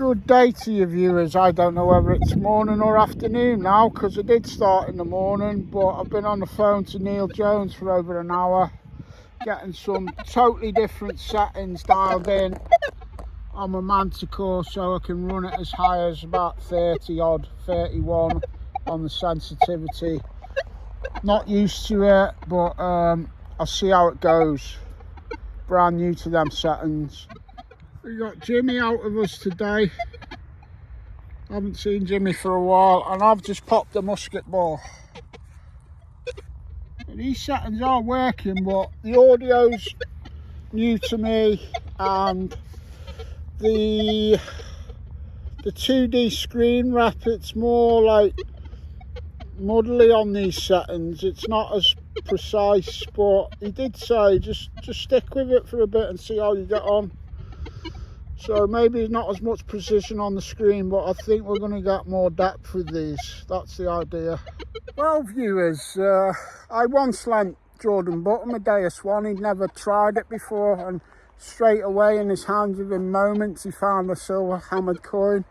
Good day to you viewers. I don't know whether it's morning or afternoon now, because I did start in the morning, but I've been on the phone to Neil Jones for over an hour, getting some totally different settings dialed in on my Manticore so I can run it as high as about 30 odd, 31 on the sensitivity. Not used to it, but I'll see how it goes. Brand new to them settings. We got Jimmy out of us today. Haven't seen Jimmy for a while, and I've just popped a musket ball. And these settings are working, but the audio's new to me, and the 2D screen wrap, it's more like muddly on these settings. It's not as precise, but he did say just stick with it for a bit and see how you get on. So maybe not as much precision on the screen, but I think we're going to get more depth with these. That's the idea. Well, viewers, I once lent Jordan Button a Deus One. He'd never tried it before, and straight away in his hands within moments he found a silver hammered coin.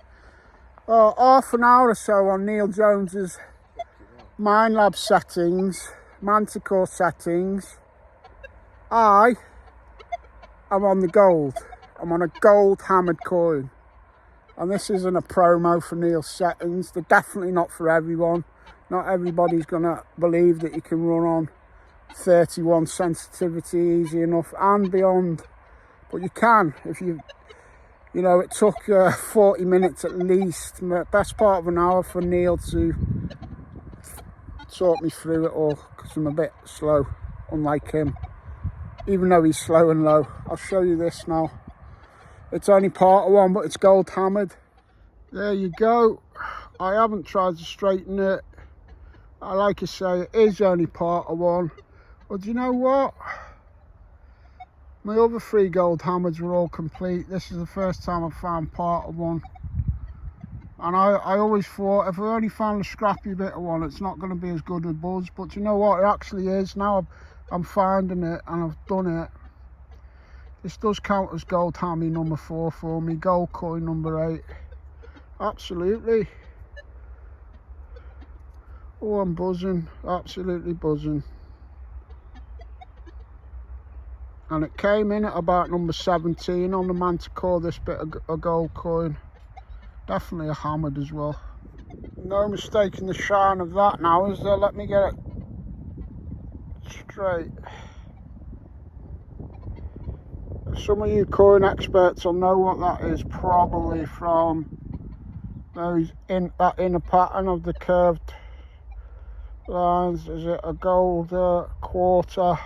Half an hour or so on Neil Jones's Minelab settings, Manticore settings, I am on the gold. I'm on a gold hammered coin, and this isn't a promo for Neil's settings. They're definitely not for everyone. Not everybody's gonna believe that you can run on 31 sensitivity easy enough and beyond, but you can if you know. It took 40 minutes at least, best part of an hour, for Neil to talk me through it all, because I'm a bit slow, unlike him, even though he's slow and low. I'll show you this now. It's only part of one, but it's gold hammered. There you go. I haven't tried to straighten it. Like I say, it is only part of one. But you know what? My other 3 gold hammers were all complete. This is the first time I've found part of one. And I always thought if I only found a scrappy bit of one, it's not going to be as good as buzz. But you know what? It actually is. Now I'm finding it, and I've done it. This does count as gold hammy number 4 for me, gold coin number 8. Absolutely. Oh, I'm buzzing, absolutely buzzing. And it came in at about number 17 on the Manticore, this bit of gold coin. Definitely a hammered as well. No mistaking the shine of that now, is there? Let me get it straight. Some of you coin experts will know what that is, probably from that inner pattern of the curved lines. Is it a gold quarter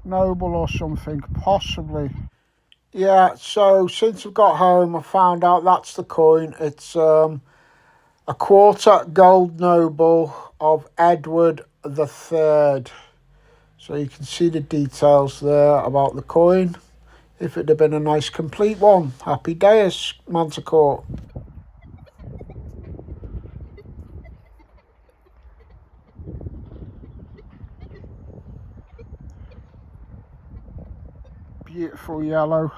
noble or something? Possibly. Yeah, so since I've got home I found out that's the coin. It's a quarter gold noble of Edward III. So you can see the details there about the coin. If it had been a nice complete one. Happy days, Manticore. Beautiful yellow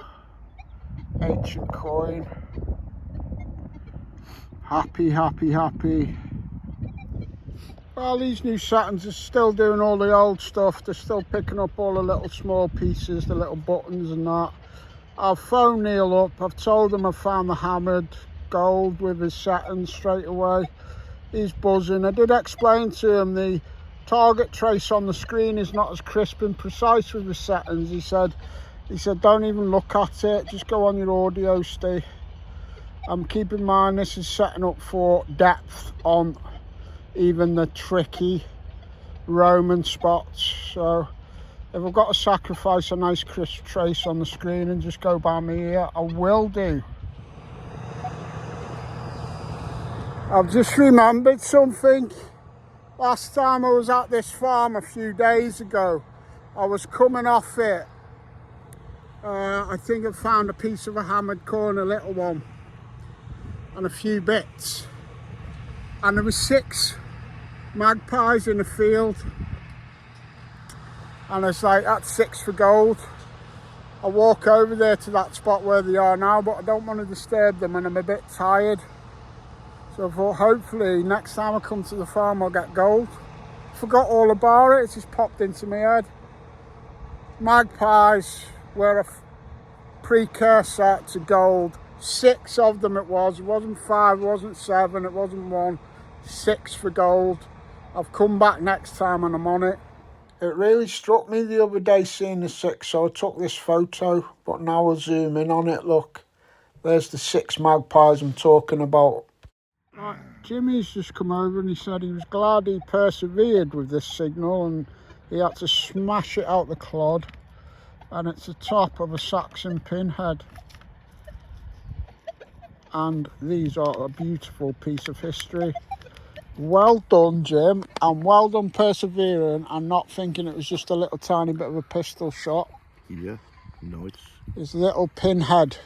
ancient coin. Happy, happy, happy. Well, these new settings are still doing all the old stuff. They're still picking up all the little small pieces, the little buttons and that. I've phoned Neil up. I've told him I've found the hammered gold with his settings straight away. He's buzzing. I did explain to him the target trace on the screen is not as crisp and precise with the settings. He said don't even look at it, just go on your audio stick. Keep in mind this is setting up for depth on even the tricky Roman spots. So if I've got to sacrifice a nice crisp trace on the screen and just go by my ear, I will do. I've just remembered something. Last time I was at this farm a few days ago, I was coming off it. I think I found a piece of a hammered coin, a little one, and a few bits. And there was 6 magpies in the field. And it's like, that's 6 for gold. I'll walk over there to that spot where they are now, but I don't want to disturb them and I'm a bit tired. So I thought hopefully next time I come to the farm I'll get gold. Forgot all about it, it's just popped into my head. Magpies were a precursor to gold. 6 of them it wasn't 5, it wasn't 7, it wasn't 1, 6 for gold. I've come back next time and I'm on it. It really struck me the other day seeing the 6, so I took this photo, but now I'll zoom in on it. Look, there's the 6 magpies I'm talking about. Right, Jimmy's just come over and he said he was glad he persevered with this signal and he had to smash it out the clod, and it's the top of a Saxon pinhead. And these are a beautiful piece of history. Well done, Jim, and well done persevering and not thinking it was just a little tiny bit of a pistol shot. Yeah, nice. His little pinhead.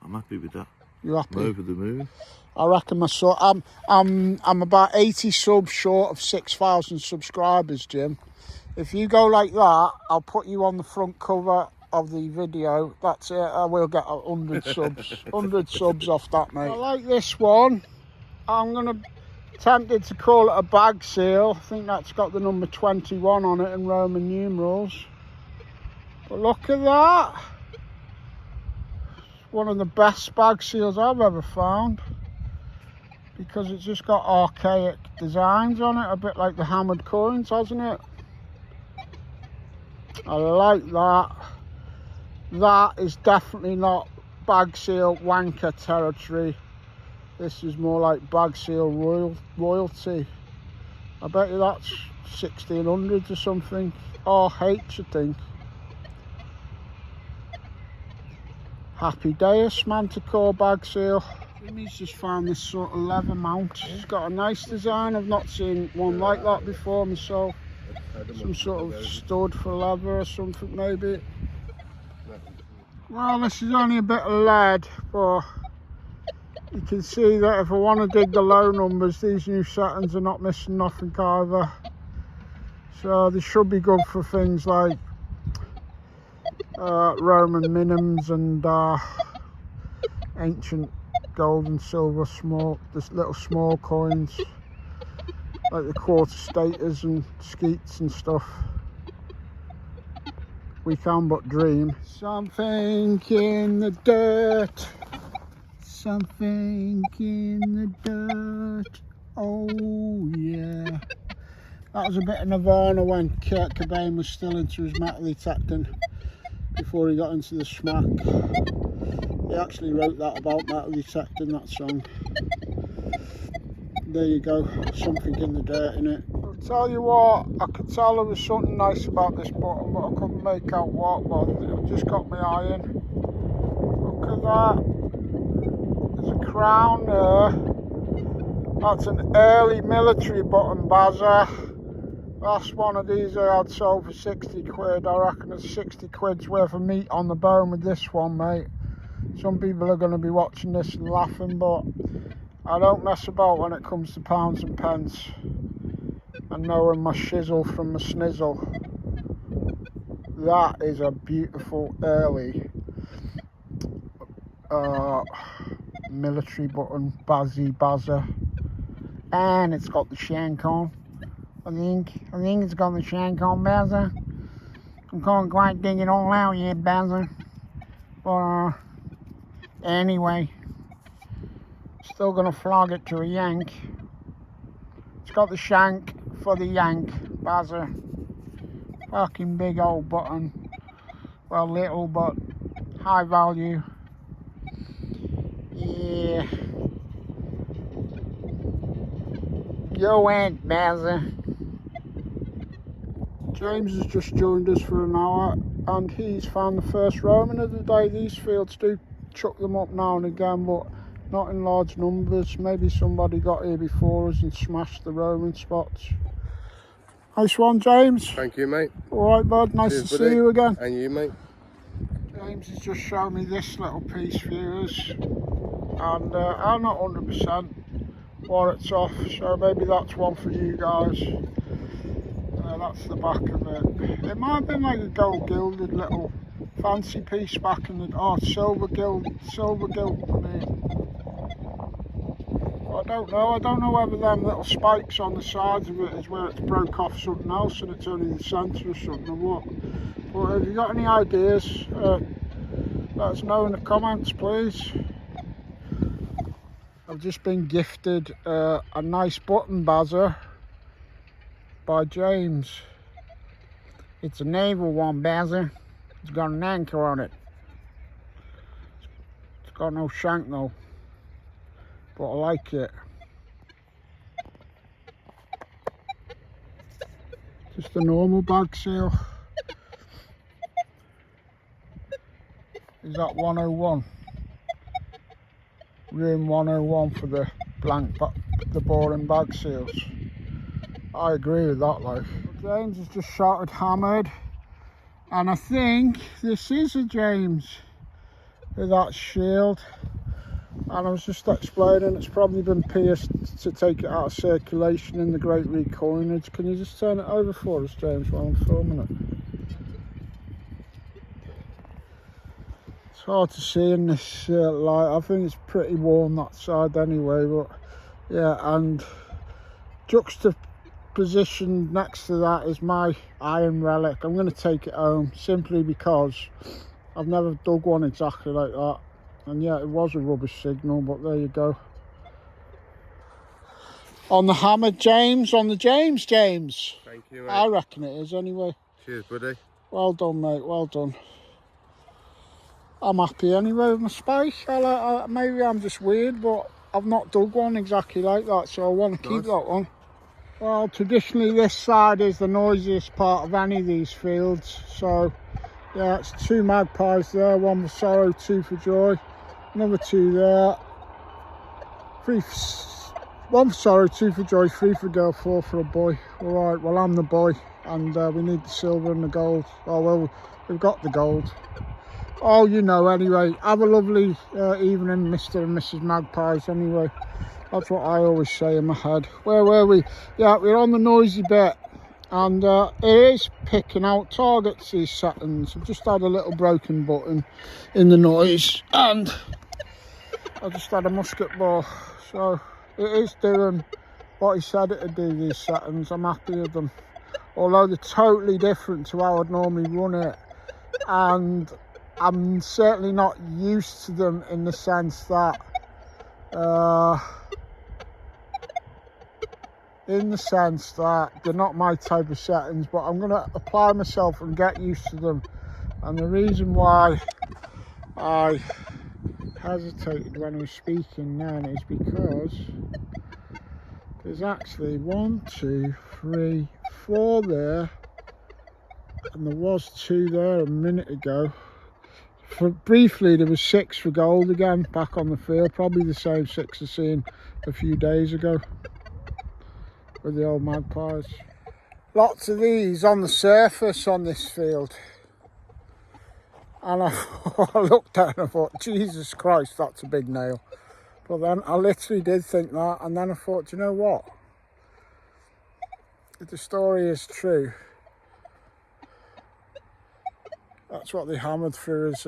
I'm happy with that. You happy? I'm over the moon. I reckon I'm about 80 subs short of 6,000 subscribers, Jim. If you go like that, I'll put you on the front cover of the video. That's it. I will get 100 subs. 100 subs off that, mate. I like this one. I'm gonna tempted to call it a bag seal. I think that's got the number 21 on it in Roman numerals. But look at that. One of the best bag seals I've ever found, because it's just got archaic designs on it, a bit like the hammered coins, hasn't it? I like that. That is definitely not bag seal wanker territory. This is more like bag seal royalty. I bet you that's 1600s or something. RH, I think. Happy Deus Manticore bag seal. Jimmy's just found this sort of leather mount. It's got a nice design. I've not seen one like that before myself. Some sort of stud for leather or something maybe. Well, this is only a bit of lead, but you can see that if I want to dig the low numbers, these new settings are not missing nothing either. So they should be good for things like Roman minims and ancient gold and silver this little small coins like the quarter staters and skeets and stuff. We can but dream. Something in the dirt, something in the dirt, oh yeah. That was a bit of Nirvana when Kurt Cobain was still into his metal detecting before he got into the smack. He actually wrote that about metal detecting, that song. There you go, something in the dirt in it. I'll tell you what, I could tell there was something nice about this button, but I couldn't make out what, but it just got my eye in. Look at that. There's a crown there. That's an early military button, Bazza. Last one of these I had sold for 60 quid. I reckon there's 60 quid's worth of meat on the bone with this one, mate. Some people are going to be watching this and laughing, but I don't mess about when it comes to pounds and pence and knowing my shizzle from my snizzle. That is a beautiful early military button, Bazza, and it's got the shank on. I think it's got the shank on, Bazza. I can't quite dig it all out yet, Bazza, but anyway, still gonna flog it to a yank. It's got the shank for the yank, Bazza. Fucking big old button. Well, little but high value. Yeah. Yo ain't, Bazza. James has just joined us for an hour and he's found the first Roman of the day. These fields do chuck them up now and again, but not in large numbers. Maybe somebody got here before us and smashed the Roman spots. Nice one, James. Thank you, mate. Alright, bud. Nice Cheers, to buddy. see you again. And you, mate. James has just shown me this little piece, viewers. And I'm not 100% what it's off, so maybe that's one for you guys. that's the back of it. It might have been like a gold gilded little fancy piece back in the, oh, silver gilt, I mean. I don't know whether them little spikes on the sides of it is where it's broke off something else and it's only the centre or something or what. But if you got any ideas, let us know in the comments, please. I've just been gifted a nice button bazzer by James. It's a naval one, bazzer. It's got an anchor on it. It's got no shank though, but I like it. Just a normal bag seal. Is that 101? Room 101 for the the boring bag seals. I agree with that, like. James has just shouted hammered, and I think this is a James with that shield. And I was just explaining it's probably been pierced to take it out of circulation in the Great Recoinage. Can you just turn it over for us, James, while I'm filming it? It's hard to see in this light. I think it's pretty warm that side anyway, but yeah. And juxtaposition next to that is my iron relic. I'm going to take it home simply because I've never dug one exactly like that. And yeah, it was a rubbish signal, but there you go. On the hammer, James. On the James. Thank you, mate. I reckon it is anyway. Cheers, buddy. Well done, mate. Well done. I'm happy anyway with my spice. Maybe I'm just weird, but I've not dug one exactly like that, so I want to keep that one. Well, traditionally this side is the noisiest part of any of these fields. So yeah, it's 2 magpies there. 1 for sorrow, 2 for joy. Another 2 there. 1 for sorrow, 2 for joy, 3 for girl, 4 for a boy. All right, well I'm the boy, and we need the silver and the gold. Oh well, we've got the gold. Oh, you know, anyway. Have a lovely evening, Mr. and Mrs. Magpies. Anyway, that's what I always say in my head. Where were we? Yeah, we're on the noisy bit, and it is picking out targets, these settings. I've just had a little broken button in the noise, and I just had a musket ball, so it is doing what he said it would do, these settings. I'm happy with them, although they're totally different to how I'd normally run it, and I'm certainly not used to them in the sense that they're not my type of settings, but I'm going to apply myself and get used to them. And the reason why I hesitated when I was speaking then is because there's actually 1, 2, 3, 4 there, and there was 2 there a minute ago. Briefly there was 6 for gold again back on the field, probably the same 6 as seen a few days ago with the old magpies. Lots of these on the surface on this field, and I looked at it and I thought, Jesus Christ, that's a big nail. But then I literally did think that, and then I thought, do you know what, if the story is true, that's what they hammered through his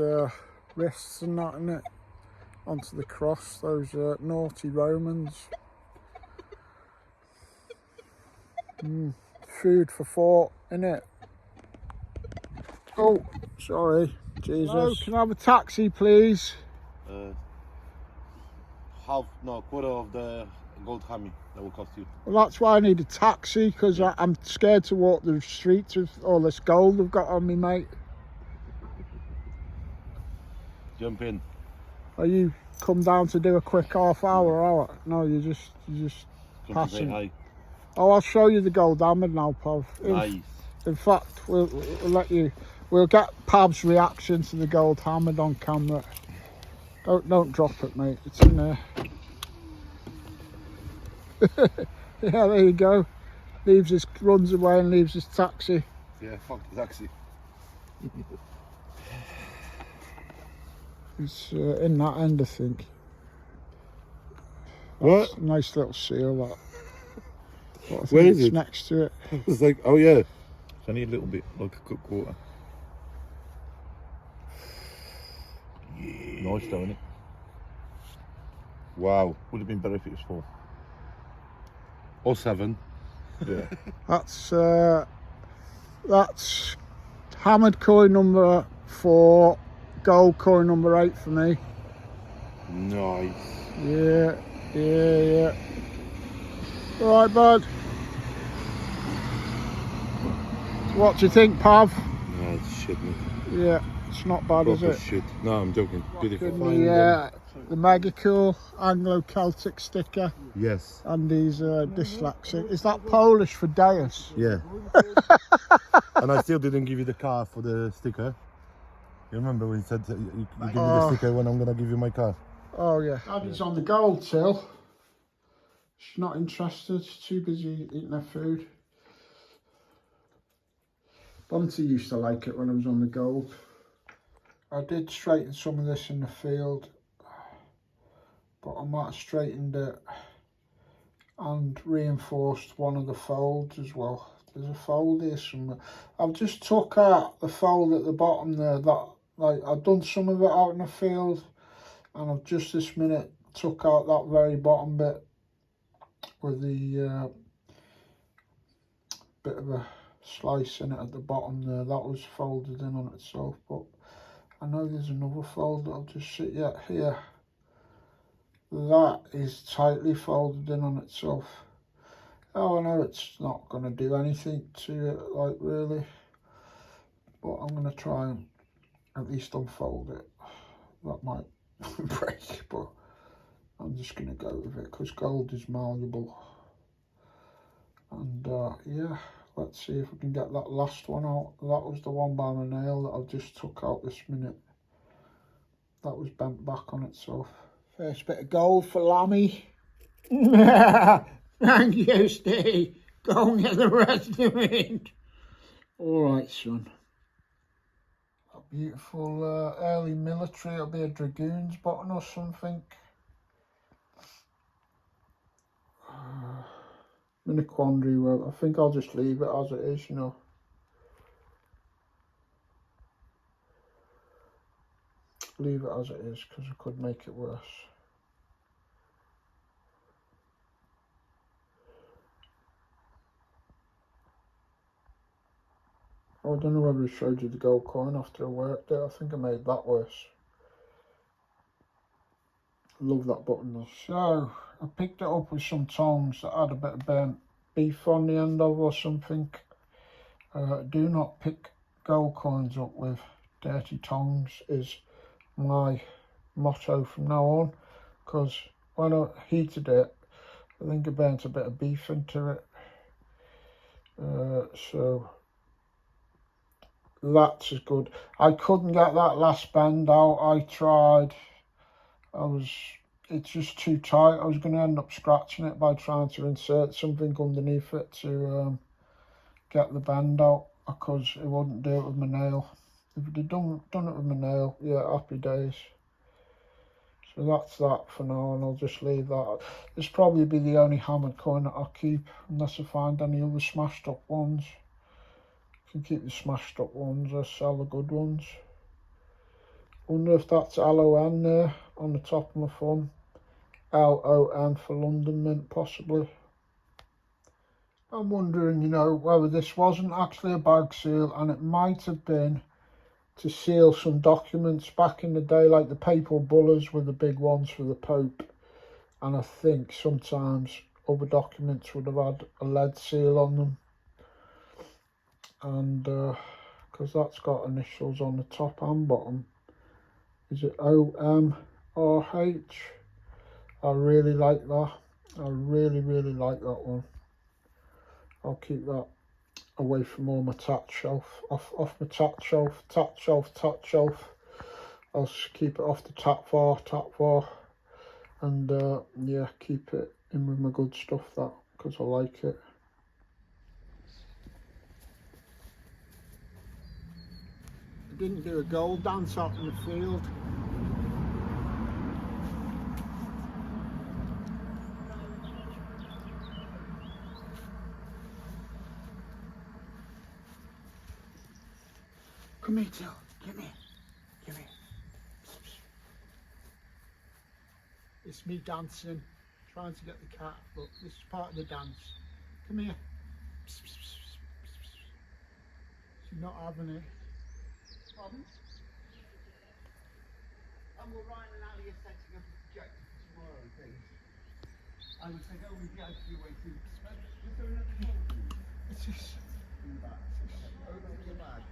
wrists and that, innit? Onto the cross, those naughty Romans. Food for thought, innit? Oh, sorry, Jesus. Hello, can I have a taxi, please? Quarter of the gold hammy that will cost you. Well, that's why I need a taxi, because I'm scared to walk the streets with all this gold I've got on me, mate. Jump in. Are you come down to do a quick half-hour? No, you just passing. Say hi. Oh, I'll show you the gold hammered now, Pav. Nice. In fact, we'll get Pav's reaction to the gold hammered on camera. Don't drop it, mate. It's in there. Yeah, there you go. Runs away and leaves his taxi. Yeah, fuck the taxi. It's in that end, I think. What? That's a nice little seal, that. But I think Where is it's it? next to it. It's like, oh yeah. It's only a little bit, like a cut quarter. Yeah. Nice though, isn't it? Wow. Would have been better if it was 4. Or 7. Yeah. That's hammered coin number 4, gold coin number 8 for me. Nice. Yeah. All right, bud. What do you think, Pav? No, it's shit, mate. Yeah, it's not bad, is Proper it? shit. No, I'm joking. Beautiful. The mega cool Anglo Celtic sticker. Yes. And these dyslexic. Is that Polish for Deus? Yeah. And I still didn't give you the car for the sticker. You remember when you said you give me the sticker when I'm gonna give you my car? Oh yeah. Daddy's on the gold till. She's not interested. She's too busy eating her food. Bunty used to like it when I was on the gold. I did straighten some of this in the field, but I might have straightened it and reinforced one of the folds as well. There's a fold here somewhere. I've just took out the fold at the bottom there. That, like, I've done some of it out in the field, and I've just this minute took out that very bottom bit with the bit of a slice in it at the bottom there. That was folded in on itself, but I know there's another fold that I'll just sit here. That is tightly folded in on itself. Oh, I know it's not going to do anything to it, like, really, but I'm going to try and at least unfold it. That might break, but I'm just going to go with it because gold is malleable. And yeah, let's see if we can get that last one out. That was the one by my nail that I've just took out this minute. That was bent back on itself. First bit of gold for Lammy. Thank you, Steve. Go and get the rest of it. All right, son. A beautiful early military. It'll be a dragoons button or something. I'm in a quandary. Well, I think I'll just leave it as it is, you know. Leave it as it is because I could make it worse. Oh, I don't know whether I showed you the gold coin after I worked it. I think I made that worse. Love that button though. So, I picked it up with some tongs that had a bit of burnt beef on the end of or something. Do not pick gold coins up with dirty tongs is my motto from now on, because when I heated it, I think I burnt a bit of beef into it. So that's as good. I couldn't get that last bend out. I tried. It's just too tight. I was going to end up scratching it by trying to insert something underneath it to get the bend out, because it wouldn't do it with my nail. If it had done it with my nail, yeah, happy days. So that's that for now, and I'll just leave that. This probably be the only hammered coin that I'll keep, unless I find any other smashed up ones. I can keep the smashed up ones or sell the good ones. Wonder if that's LON there on the top of my thumb. LON for London Mint, possibly. I'm wondering, you know, whether this wasn't actually a bag seal, and it might have been to seal some documents back in the day, like the papal bullas were the big ones for the Pope, and I think sometimes other documents would have had a lead seal on them, and because that's got initials on the top and bottom. Is it OMRH? I really like that. I really like that one. I'll keep that away from all my tat shelf, off my tat shelf. I'll just keep it off the tat var, and yeah, keep it in with my good stuff, that, because I like it. I didn't do a gold dance out in the field. Come here, Jill. Come here. Come here. It's me dancing, trying to get the cat. Look, this is part of the dance. Come here. She's not having it. Pardon? And we're Ryan and Ali are setting up a projector for tomorrow, please. I would say, oh, we'd be able to do way too. Is there another phone, please? It's just... In the back. Over to the bag.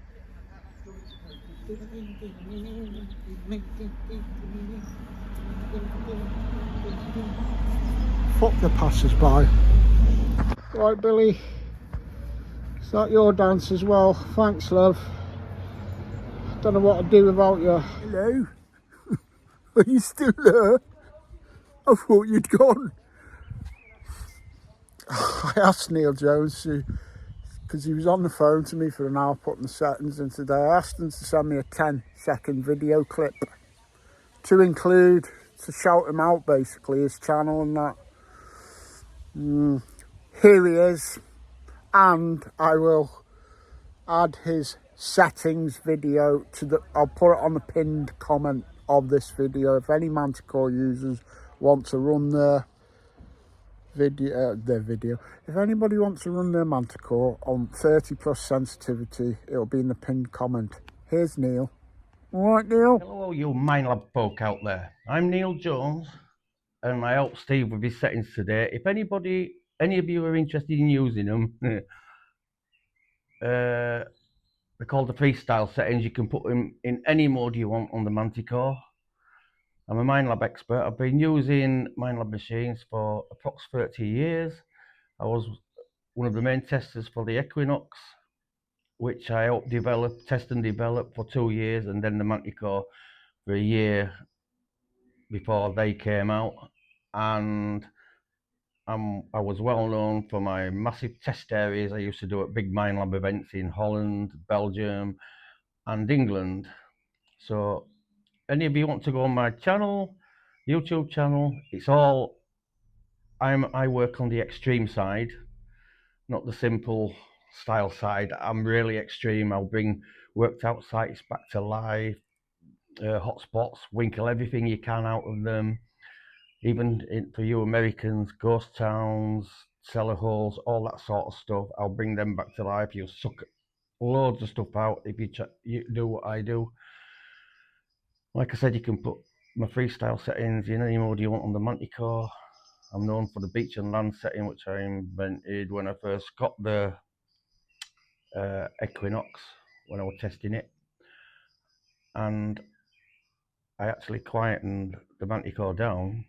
Fuck the passers-by. Right, Billy. Is that your dance as well? Thanks, love. Don't know what I'd do without you. Hello? Are you still there? I thought you'd gone. I asked Neil Jones to, because he was on the phone to me for an hour putting the settings in today. I asked him to send me a 10-second video clip to include, to shout him out basically, his channel and that. Here he is, and I will add his settings video to the, I'll put it on the pinned comment of this video. If any Manticore users want to run their video, if anybody wants to run their Manticore on 30+ sensitivity, it'll be in the pinned comment. Here's Neil. All right, Neil. Hello, you Minelab folk out there. I'm Neil Jones, and I help Steve with his settings today. If any of you are interested in using them, they're called the freestyle settings. You can put them in any mode you want on the Manticore. I'm a Minelab expert. I've been using Minelab machines for approximately 30 years. I was one of the main testers for the Equinox, which I helped test and develop for 2 years, and then the Manticore for a year before they came out. And I was well known for my massive test areas I used to do at big Minelab events in Holland, Belgium, and England. So any of you want to go on my channel, YouTube channel, it's all, I work on the extreme side, not the simple style side. I'm really extreme. I'll bring worked out sites back to life, hotspots, winkle everything you can out of them. Even for you Americans, ghost towns, cellar holes, all that sort of stuff, I'll bring them back to life. You'll suck loads of stuff out if you do what I do. Like I said, you can put my freestyle settings in any mode you want on the Manticore. I'm known for the beach and land setting, which I invented when I first got the Equinox, when I was testing it. And I actually quietened the Manticore down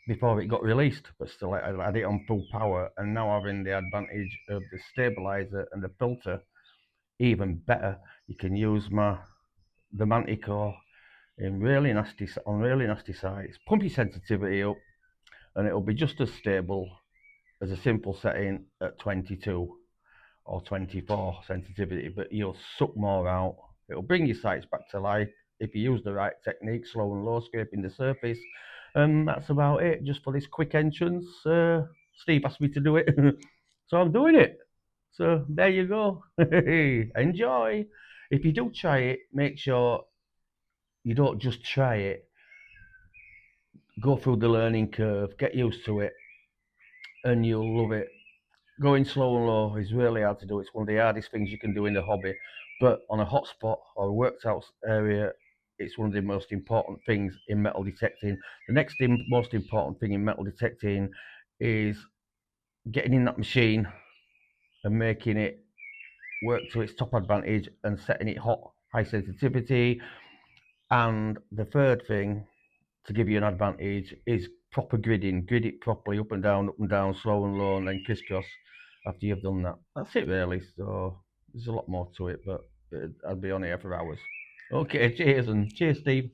before it got released, but still I had it on full power, and now having the advantage of the stabilizer and the filter even better. You can use the Manticore in really nasty sites, pump your sensitivity up, and it'll be just as stable as a simple setting at 22 or 24 sensitivity, but you'll suck more out. It'll bring your sites back to life if you use the right technique, slow and low scraping the surface. And that's about it, just for this quick entrance. Steve asked me to do it, so I'm doing it. So there you go. Enjoy. If you do try it, make sure you don't just try it. Go through the learning curve, get used to it, and you'll love it. Going slow and low is really hard to do. It's one of the hardest things you can do in the hobby. But on a hotspot or a worked out area, it's one of the most important things in metal detecting. The next most important thing in metal detecting is getting in that machine and making it work to its top advantage and setting it hot, high sensitivity. And the third thing to give you an advantage is proper gridding. Grid it properly, up and down, slow and low, and then crisscross after you've done that. That's it really. So there's a lot more to it, but I'd be on here for hours. Okay, cheers, and cheers, Steve.